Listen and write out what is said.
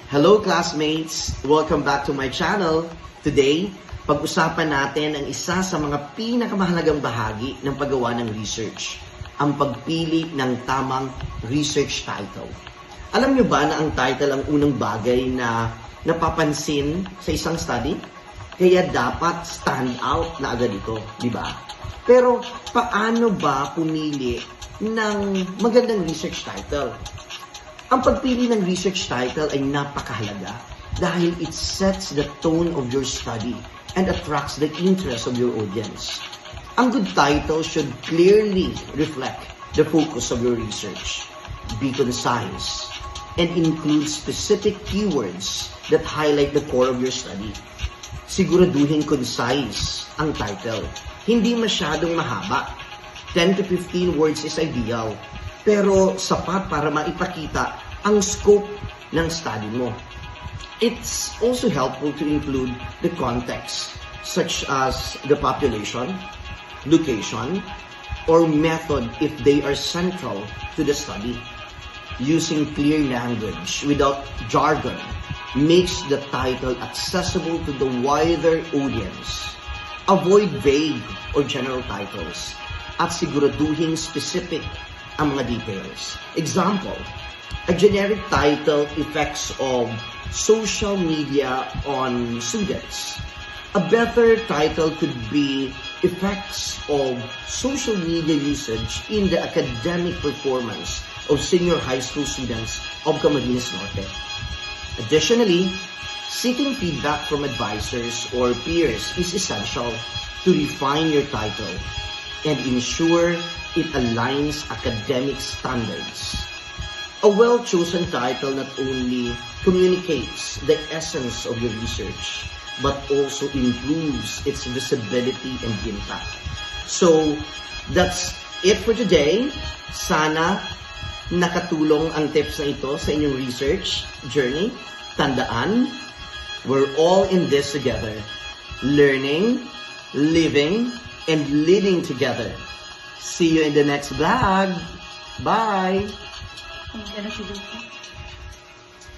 Hello classmates! Welcome back to my channel. Today, pag-usapan natin ang isa sa mga pinakamahalagang bahagi ng paggawa ng research, ang pagpili ng tamang research title. Alam niyo ba na ang title ang unang bagay na napapansin sa isang study? Kaya dapat stand out na agad ito, di ba? Pero paano ba pumili ng magandang research title? Ang pagpili ng research title ay napakahalaga dahil it sets the tone of your study and attracts the interest of your audience. Ang good title should clearly reflect the focus of your research, be concise, and include specific keywords that highlight the core of your study. Siguraduhin concise ang title. Hindi masyadong mahaba. 10 to 15 words is ideal, pero sapat para maipakita ang scope ng study mo. It's also helpful to include the context, such as the population, location, or method if they are central to the study. Using clear language without jargon makes the title accessible to the wider audience. Avoid vague or general titles at siguraduhin specific ang mga details. Example, a generic title, Effects of Social Media on Students. A better title could be Effects of Social Media Usage in the Academic Performance of Senior High School Students of Camarines Norte. Additionally, seeking feedback from advisors or peers is essential to refine your title and ensure it aligns academic standards. A well-chosen title not only communicates the essence of your research, but also improves its visibility and impact. So, that's it for today. Sana nakatulong ang tips na ito sa inyong research journey. Tandaan, we're all in this together. Learning, living, and leading together. See you in the next vlog. Bye! Ang ganda si Lucy.